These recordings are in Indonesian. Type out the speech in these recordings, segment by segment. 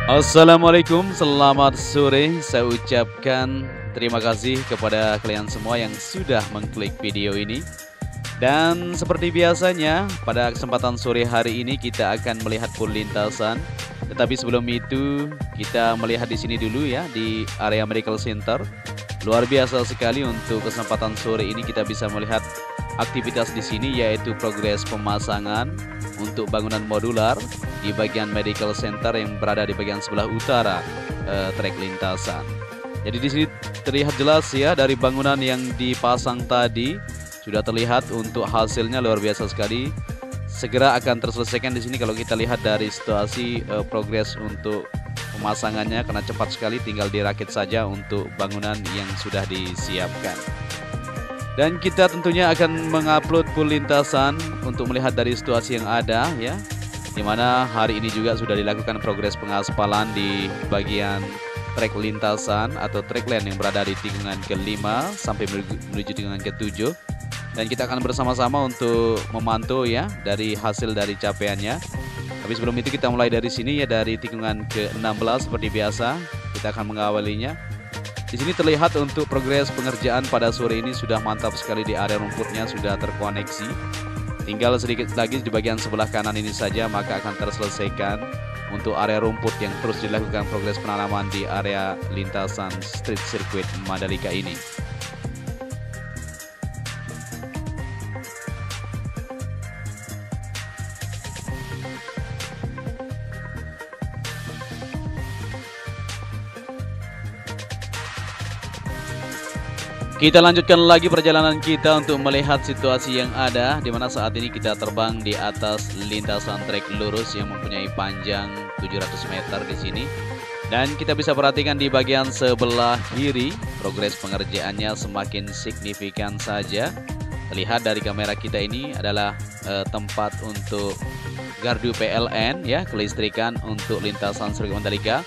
Assalamualaikum, selamat sore. Saya ucapkan terima kasih kepada kalian semua yang sudah mengklik video ini. Dan seperti biasanya, pada kesempatan sore hari ini kita akan melihat pool lintasan. Tetapi sebelum itu, kita melihat di sini dulu ya, di area Medical Center. Luar biasa sekali untuk kesempatan sore ini kita bisa melihat aktivitas di sini, yaitu progres pemasangan untuk bangunan modular di bagian Medical Center yang berada di bagian sebelah utara trek lintasan. Jadi di sini terlihat jelas ya, dari bangunan yang dipasang tadi sudah terlihat untuk hasilnya luar biasa sekali. Segera akan terselesaikan di sini kalau kita lihat dari situasi progres untuk pemasangannya, karena cepat sekali, tinggal dirakit saja untuk bangunan yang sudah disiapkan. Dan kita tentunya akan mengupload pool lintasan untuk melihat dari situasi yang ada ya, dimana hari ini juga sudah dilakukan progres pengaspalan di bagian trek lintasan atau track lane yang berada di tikungan ke-5 sampai menuju tikungan ke-7. Dan kita akan bersama-sama untuk memantau ya dari hasil dari capaiannya. Tapi sebelum itu kita mulai dari sini ya, dari tikungan ke-16 seperti biasa kita akan mengawalinya. Di sini terlihat untuk progres pengerjaan pada sore ini sudah mantap sekali, di area rumputnya sudah terkoneksi. Tinggal sedikit lagi di bagian sebelah kanan ini saja maka akan terselesaikan untuk area rumput yang terus dilakukan progres penanaman di area lintasan street circuit Mandalika ini. Kita lanjutkan lagi perjalanan kita untuk melihat situasi yang ada, di mana saat ini kita terbang di atas lintasan trek lurus yang mempunyai panjang 700 meter di sini. Dan kita bisa perhatikan di bagian sebelah kiri progres pengerjaannya semakin signifikan saja. Terlihat dari kamera kita ini adalah tempat untuk gardu PLN ya, kelistrikan untuk lintasan sirkuit Mandalika.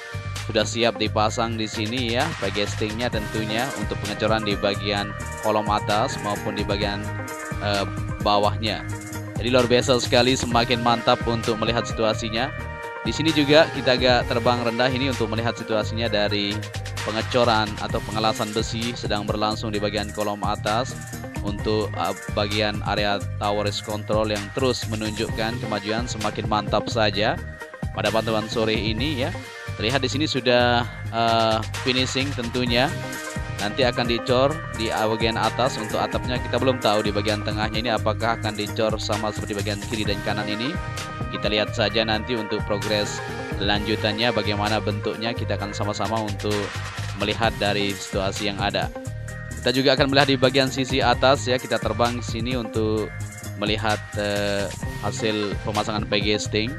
Sudah siap dipasang di sini ya, bagestingnya tentunya untuk pengecoran di bagian kolom atas maupun di bagian bawahnya. Jadi luar biasa sekali, semakin mantap untuk melihat situasinya. Di sini juga kita agak terbang rendah ini untuk melihat situasinya dari pengecoran atau pengelasan besi sedang berlangsung di bagian kolom atas untuk bagian area tower control yang terus menunjukkan kemajuan semakin mantap saja pada pantauan sore ini ya. Terlihat di sini sudah finishing tentunya. Nanti akan dicor di bagian atas untuk atapnya. Kita belum tahu di bagian tengahnya ini apakah akan dicor sama seperti bagian kiri dan kanan ini. Kita lihat saja nanti untuk progres lanjutannya bagaimana bentuknya. Kita akan sama-sama untuk melihat dari situasi yang ada. Kita juga akan melihat di bagian sisi atas ya. Kita terbang sini untuk melihat hasil pemasangan bagesting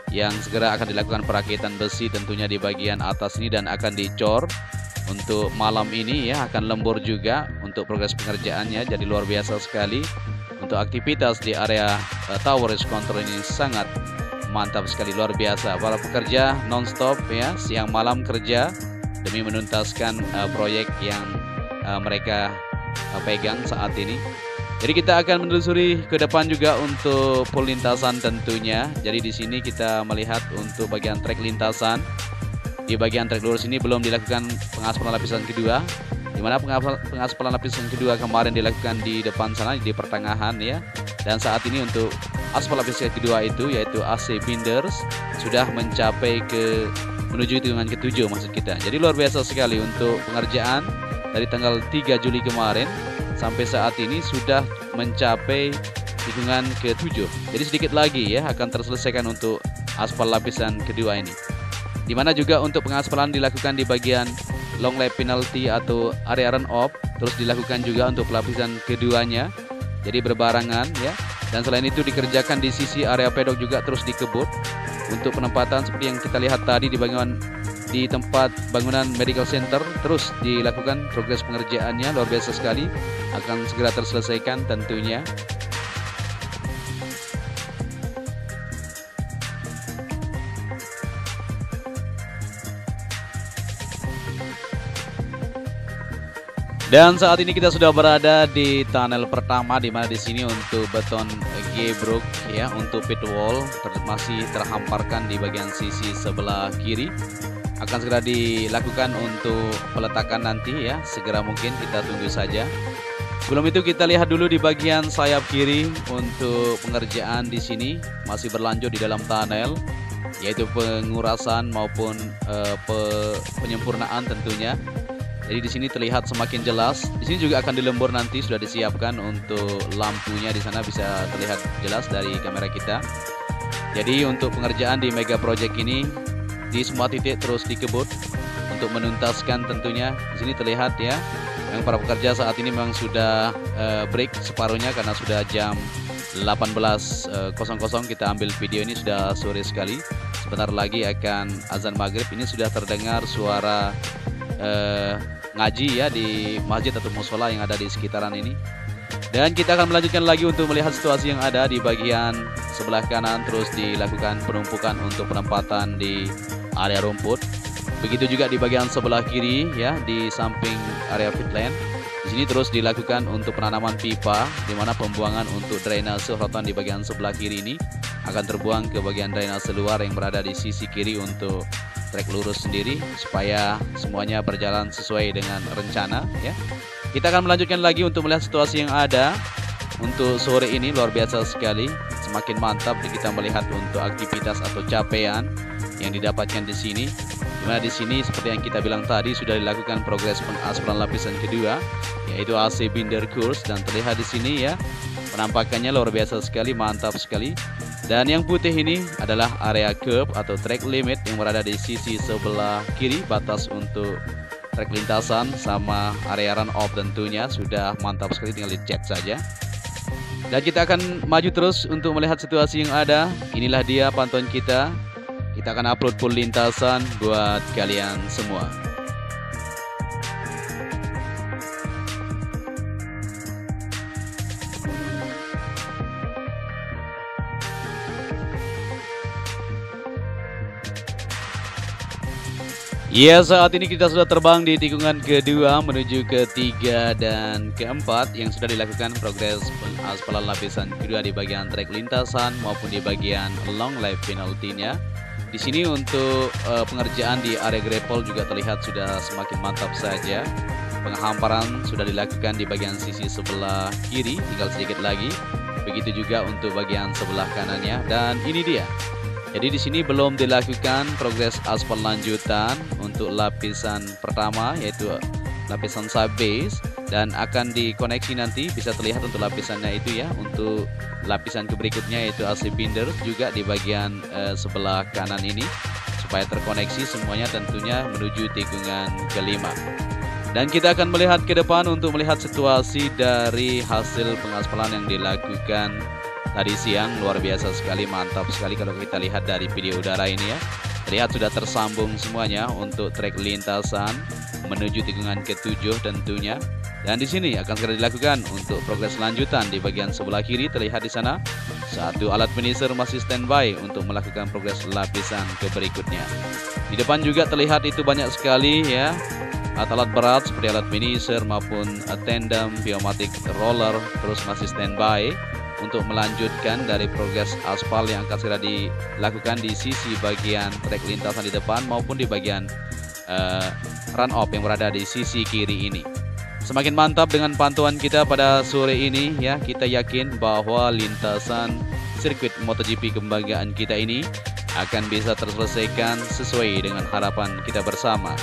yang segera akan dilakukan perakitan besi tentunya di bagian atas ini dan akan dicor untuk malam ini ya, akan lembur juga untuk progres pengerjaannya. Jadi luar biasa sekali untuk aktivitas di area tower control ini, sangat mantap sekali, luar biasa. Para pekerja non-stop ya, siang malam kerja demi menuntaskan proyek yang mereka pegang saat ini. Jadi kita akan menelusuri ke depan juga untuk pool lintasan tentunya. Jadi di sini kita melihat untuk bagian trek lintasan. Di bagian trek lurus ini belum dilakukan pengaspalan lapisan kedua, di mana pengaspalan lapisan kedua kemarin dilakukan di depan sana di pertengahan ya. Dan saat ini untuk aspal lapisan kedua itu yaitu AC binders sudah mencapai menuju tikungan ke-7 maksud kita. Jadi luar biasa sekali untuk pengerjaan dari tanggal 3 Juli kemarin sampai saat ini sudah mencapai tikungan ke-7. Jadi sedikit lagi ya akan terselesaikan untuk aspal lapisan kedua ini. Dimana juga untuk pengaspalan dilakukan di bagian long lap penalty atau area run off, terus dilakukan juga untuk lapisan keduanya. Jadi berbarengan ya. Dan selain itu dikerjakan di sisi area pedok juga terus dikebut untuk penempatan seperti yang kita lihat tadi di tempat bangunan medical center. Terus dilakukan progres pengerjaannya, luar biasa sekali, akan segera terselesaikan tentunya. Dan saat ini kita sudah berada di tunnel pertama, di mana di sini untuk beton gebruk ya untuk pit wall masih terhamparkan di bagian sisi sebelah kiri. Akan segera dilakukan untuk peletakan nanti ya, segera mungkin, kita tunggu saja. Sebelum itu kita lihat dulu di bagian sayap kiri untuk pengerjaan di sini masih berlanjut di dalam tunnel, yaitu pengurasan maupun penyempurnaan tentunya. Jadi di sini terlihat semakin jelas. Di sini juga akan dilembur nanti, sudah disiapkan untuk lampunya di sana bisa terlihat jelas dari kamera kita. Jadi untuk pengerjaan di mega project ini di semua titik terus dikebut untuk menuntaskan tentunya. Di sini terlihat ya, yang para pekerja saat ini memang sudah break separuhnya karena sudah jam 18.00. Kita ambil video ini sudah sore sekali. Sebentar lagi akan azan maghrib. Ini sudah terdengar suara ngaji ya di masjid atau musola yang ada di sekitaran ini. Dan kita akan melanjutkan lagi untuk melihat situasi yang ada di bagian sebelah kanan. Terus dilakukan penumpukan untuk penempatan di area rumput. Begitu juga di bagian sebelah kiri ya, di samping area pitland. Di sini terus dilakukan untuk penanaman pipa, di mana pembuangan untuk drainase rotan di bagian sebelah kiri ini akan terbuang ke bagian drainase luar yang berada di sisi kiri untuk trek lurus sendiri, supaya semuanya berjalan sesuai dengan rencana ya. Kita akan melanjutkan lagi untuk melihat situasi yang ada untuk sore ini. Luar biasa sekali, semakin mantap kita melihat untuk aktivitas atau capaian yang didapatkan di sini. Dimana di sini seperti yang kita bilang tadi sudah dilakukan progres pengaspalan lapisan kedua, yaitu AC binder course, dan terlihat di sini ya penampakannya luar biasa sekali, mantap sekali. Dan yang putih ini adalah area curb atau track limit yang berada di sisi sebelah kiri, batas untuk trek lintasan sama area run off tentunya sudah mantap sekali, tinggal dicek saja. Dan kita akan maju terus untuk melihat situasi yang ada. Inilah dia pantauan kita. Kita akan upload full lintasan buat kalian semua. Ya, saat ini kita sudah terbang di tikungan kedua menuju ketiga dan keempat yang sudah dilakukan progres pengaspalan lapisan kedua di bagian trek lintasan maupun di bagian long life penalty-nya. Di sini untuk pengerjaan di area gravel juga terlihat sudah semakin mantap saja. Penghamparan sudah dilakukan di bagian sisi sebelah kiri, tinggal sedikit lagi. Begitu juga untuk bagian sebelah kanannya, dan ini dia. Jadi di sini belum dilakukan progres aspal lanjutan untuk lapisan pertama, yaitu lapisan subbase, dan akan dikoneksi nanti, bisa terlihat untuk lapisannya itu ya. Untuk lapisan berikutnya yaitu AC binder juga di bagian sebelah kanan ini, supaya terkoneksi semuanya tentunya menuju tikungan kelima. Dan kita akan melihat ke depan untuk melihat situasi dari hasil pengaspalan yang dilakukan tadi siang. Luar biasa sekali, mantap sekali kalau kita lihat dari video udara ini ya. Terlihat sudah tersambung semuanya untuk trek lintasan menuju tikungan ke-7 tentunya. Dan di sini akan segera dilakukan untuk progres lanjutan di bagian sebelah kiri. Terlihat di sana satu alat finisher masih standby untuk melakukan progres lapisan ke berikutnya. Di depan juga terlihat itu banyak sekali ya alat berat seperti alat finisher maupun tandem pneumatic roller terus masih standby untuk melanjutkan dari progres aspal yang akan segera dilakukan di sisi bagian trek lintasan di depan maupun di bagian run off yang berada di sisi kiri ini. Semakin mantap dengan pantauan kita pada sore ini ya. Kita yakin bahwa lintasan sirkuit MotoGP kebanggaan kita ini akan bisa terselesaikan sesuai dengan harapan kita bersama.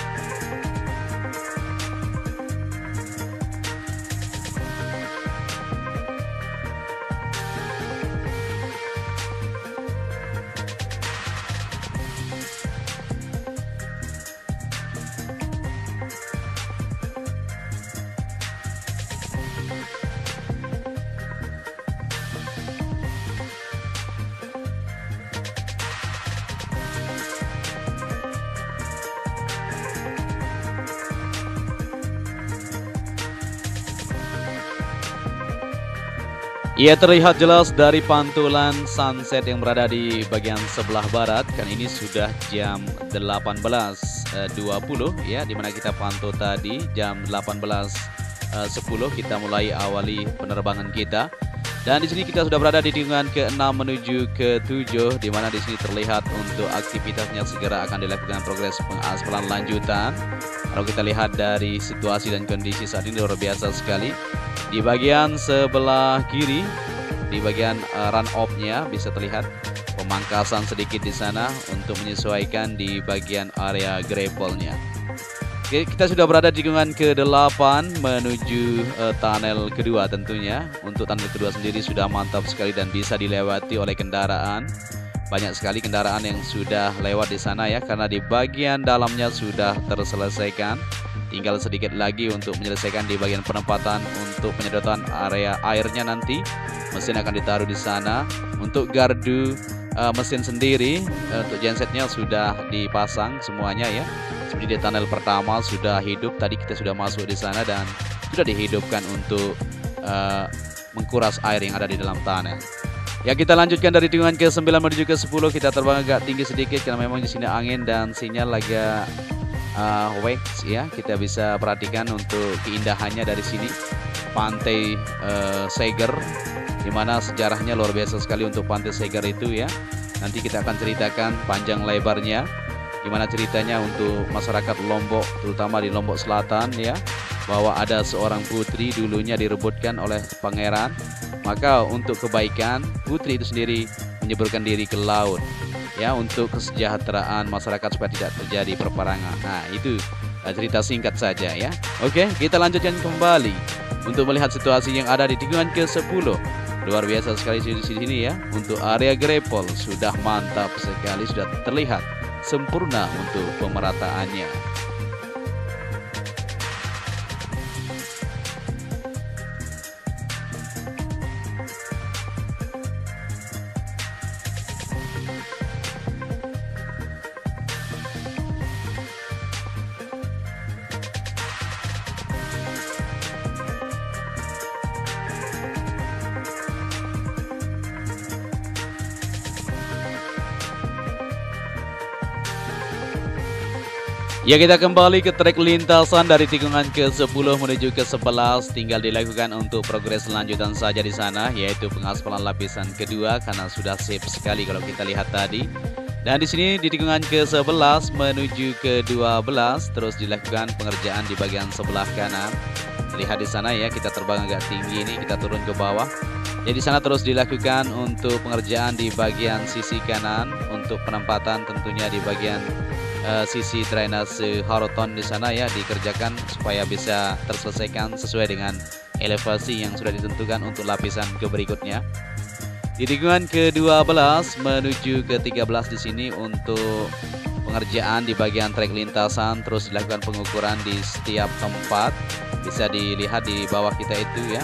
Ia terlihat jelas dari pantulan sunset yang berada di bagian sebelah barat. Kan ini sudah jam 18.20 ya, dimana kita pantau tadi jam 18.10 kita mulai awali penerbangan kita. Dan di sini kita sudah berada di tikungan ke-6 menuju ke-7, di mana di sini terlihat untuk aktivitasnya segera akan dilakukan progres pengaspalan lanjutan. Kalau kita lihat dari situasi dan kondisi saat ini luar biasa sekali. Di bagian sebelah kiri, di bagian run off-nya bisa terlihat pemangkasan sedikit di sana untuk menyesuaikan di bagian area gravelnya. Oke, kita sudah berada di tikungan ke-8 menuju tunnel kedua tentunya. Untuk tunnel kedua sendiri sudah mantap sekali dan bisa dilewati oleh kendaraan. Banyak sekali kendaraan yang sudah lewat di sana ya, karena di bagian dalamnya sudah terselesaikan. Tinggal sedikit lagi untuk menyelesaikan di bagian penempatan untuk penyedotan area airnya nanti. Mesin akan ditaruh di sana. Untuk gardu mesin sendiri, untuk gensetnya sudah dipasang semuanya ya. Seperti di tunnel pertama sudah hidup, tadi kita sudah masuk di sana dan sudah dihidupkan untuk mengkuras air yang ada di dalam tunnel. Ya, kita lanjutkan dari tikungan ke-9 menuju ke-10. Kita terbang agak tinggi sedikit karena memang di sini angin dan sinyal agak wax ya. Kita bisa perhatikan untuk keindahannya dari sini. Pantai Seger, dimana sejarahnya luar biasa sekali untuk Pantai Seger itu ya. Nanti kita akan ceritakan panjang lebarnya, gimana ceritanya untuk masyarakat Lombok, terutama di Lombok Selatan ya, bahwa ada seorang putri dulunya direbutkan oleh pangeran. Maka untuk kebaikan putri itu sendiri menyeberkan diri ke laut ya, untuk kesejahteraan masyarakat supaya tidak terjadi perperangan. Nah, itu cerita singkat saja ya. Oke, kita lanjutkan kembali untuk melihat situasi yang ada di tikungan ke-10. Luar biasa sekali di sini ya. Untuk area gravel sudah mantap sekali, sudah terlihat sempurna untuk pemerataannya. Ya, kita kembali ke trek lintasan dari tikungan ke-10 menuju ke-11. Tinggal dilakukan untuk progres lanjutan saja di sana, yaitu pengaspalan lapisan kedua karena sudah sip sekali kalau kita lihat tadi. Dan di sini di tikungan ke-11 menuju ke-12 terus dilakukan pengerjaan di bagian sebelah kanan. Lihat di sana ya, kita terbang agak tinggi ini, kita turun ke bawah. Jadi di sana terus dilakukan untuk pengerjaan di bagian sisi kanan untuk penempatan tentunya di bagian sisi drainase Haroton di sana ya, dikerjakan supaya bisa terselesaikan sesuai dengan elevasi yang sudah ditentukan untuk lapisan ke berikutnya. Di tikungan ke-12 menuju ke-13 di sini untuk pengerjaan di bagian trek lintasan terus dilakukan pengukuran di setiap tempat. Bisa dilihat di bawah kita itu ya.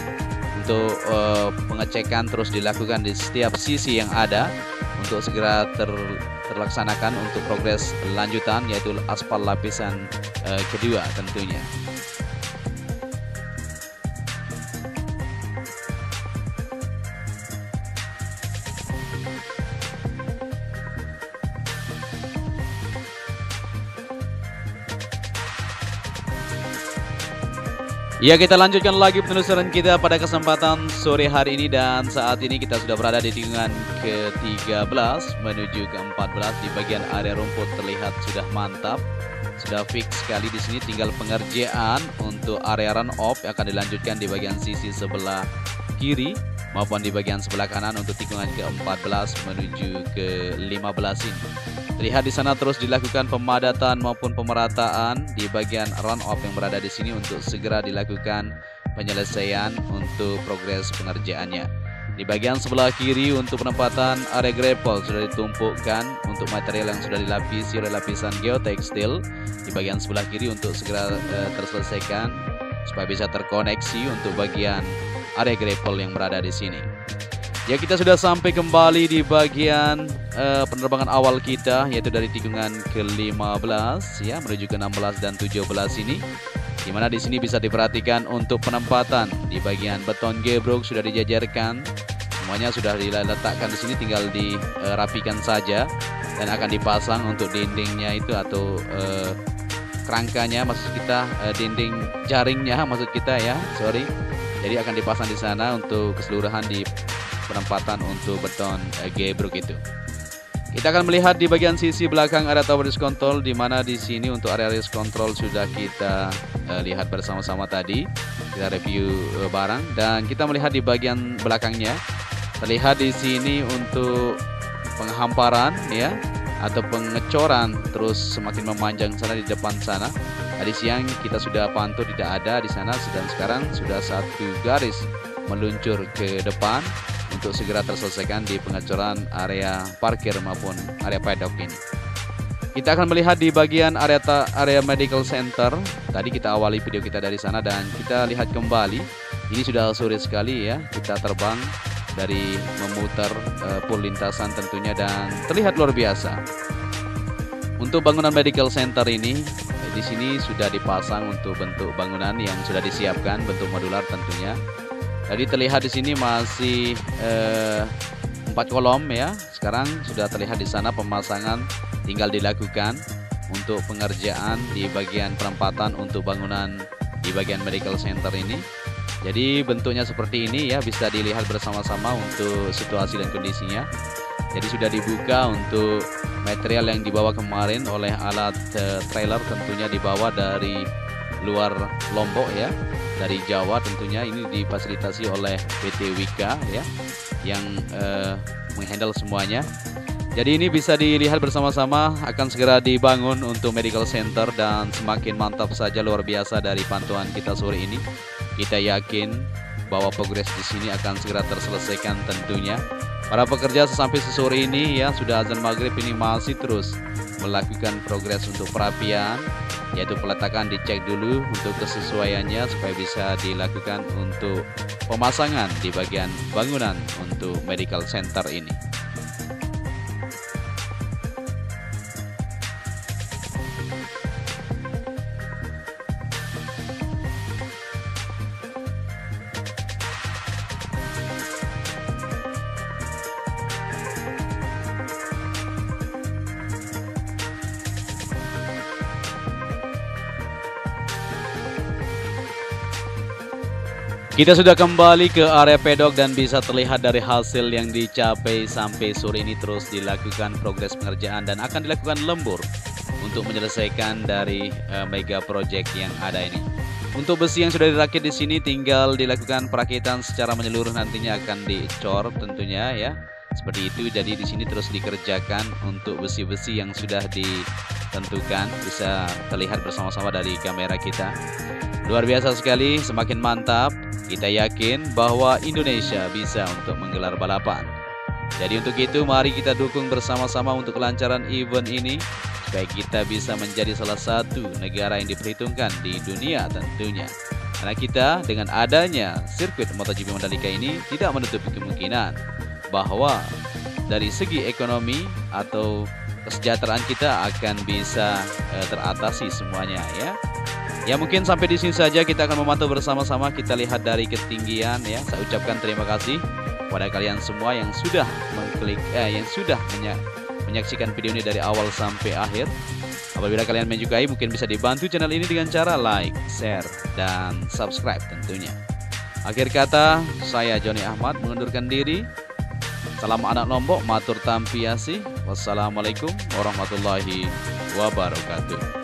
Untuk pengecekan terus dilakukan di setiap sisi yang ada untuk segera terlaksanakan untuk progres lanjutan, yaitu aspal lapisan kedua tentunya. Ya, kita lanjutkan lagi penelusuran kita pada kesempatan sore hari ini, dan saat ini kita sudah berada di tikungan ke-13 menuju ke-14. Di bagian area rumput terlihat sudah mantap, sudah fix sekali di sini. Tinggal pengerjaan untuk area run off akan dilanjutkan di bagian sisi sebelah kiri maupun di bagian sebelah kanan untuk tikungan ke-14 menuju ke-15 ini. Lihat di sana terus dilakukan pemadatan maupun pemerataan di bagian run off yang berada di sini untuk segera dilakukan penyelesaian untuk progres pengerjaannya. Di bagian sebelah kiri untuk penempatan area gravel sudah ditumpukkan untuk material yang sudah dilapisi oleh lapisan geotekstil di bagian sebelah kiri untuk segera terselesaikan supaya bisa terkoneksi untuk bagian area gravel yang berada di sini. Ya, kita sudah sampai kembali di bagian penerbangan awal kita, yaitu dari tikungan ke-15 ya menuju ke-16 dan 17 ini. Dimana di sini bisa diperhatikan untuk penempatan di bagian beton gebrok sudah dijajarkan, semuanya sudah diletakkan di sini, tinggal dirapikan saja dan akan dipasang untuk dindingnya itu atau kerangkanya maksud kita, dinding jaringnya maksud kita ya, sorry. Jadi akan dipasang di sana untuk keseluruhan di penempatan untuk beton gebruk itu. Kita akan melihat di bagian sisi belakang area tower disk control, di mana di sini untuk area disk control sudah kita lihat bersama-sama tadi. Kita review barang dan kita melihat di bagian belakangnya terlihat di sini untuk penghamparan ya atau pengecoran terus semakin memanjang sana di depan sana. Tadi siang kita sudah pantau tidak ada di sana, dan sekarang sudah satu garis meluncur ke depan untuk segera terselesaikan di pengecoran area parkir maupun area paddock ini. Kita akan melihat di bagian area medical center. Tadi kita awali video kita dari sana dan kita lihat kembali. Ini sudah sore sekali ya. Kita terbang dari memutar pool lintasan tentunya dan terlihat luar biasa. Untuk bangunan medical center ini di sini sudah dipasang untuk bentuk bangunan yang sudah disiapkan bentuk modular tentunya. Tadi terlihat di sini masih 4 kolom ya. Sekarang sudah terlihat di sana pemasangan tinggal dilakukan untuk pengerjaan di bagian perempatan untuk bangunan di bagian medical center ini. Jadi bentuknya seperti ini ya, bisa dilihat bersama-sama untuk situasi dan kondisinya. Jadi sudah dibuka untuk material yang dibawa kemarin oleh alat trailer, tentunya dibawa dari luar Lombok ya, dari Jawa tentunya. Ini difasilitasi oleh PT Wika ya, yang menghandle semuanya. Jadi ini bisa dilihat bersama-sama akan segera dibangun untuk medical center dan semakin mantap saja, luar biasa dari pantauan kita sore ini. Kita yakin bahwa progres di sini akan segera terselesaikan tentunya. Para pekerja sampai sore ini ya, sudah azan maghrib ini masih terus melakukan progres untuk perapian, yaitu peletakan dicek dulu untuk kesesuaiannya supaya bisa dilakukan untuk pemasangan di bagian bangunan untuk medical center ini. Kita sudah kembali ke area pedok dan bisa terlihat dari hasil yang dicapai sampai sore ini terus dilakukan progres pengerjaan dan akan dilakukan lembur untuk menyelesaikan dari mega project yang ada ini. Untuk besi yang sudah dirakit di sini tinggal dilakukan perakitan secara menyeluruh, nantinya akan dicor tentunya ya. Seperti itu, jadi di sini terus dikerjakan untuk besi-besi yang sudah ditentukan, bisa terlihat bersama-sama dari kamera kita. Luar biasa sekali, semakin mantap. Kita yakin bahwa Indonesia bisa untuk menggelar balapan. Jadi untuk itu mari kita dukung bersama-sama untuk kelancaran event ini, supaya kita bisa menjadi salah satu negara yang diperhitungkan di dunia tentunya. Karena kita dengan adanya sirkuit MotoGP Mandalika ini tidak menutup kemungkinan bahwa dari segi ekonomi atau kesejahteraan kita akan bisa teratasi semuanya ya. Ya mungkin sampai di sini saja kita akan memantau bersama-sama. Kita lihat dari ketinggian ya. Saya ucapkan terima kasih kepada kalian semua yang sudah mengklik yang sudah menyaksikan video ini dari awal sampai akhir. Apabila kalian menyukai, mungkin bisa dibantu channel ini dengan cara like, share, dan subscribe tentunya. Akhir kata, saya Joni Ahmad mengundurkan diri. Salam anak Lombok, matur tampiasi. Wassalamualaikum warahmatullahi wabarakatuh.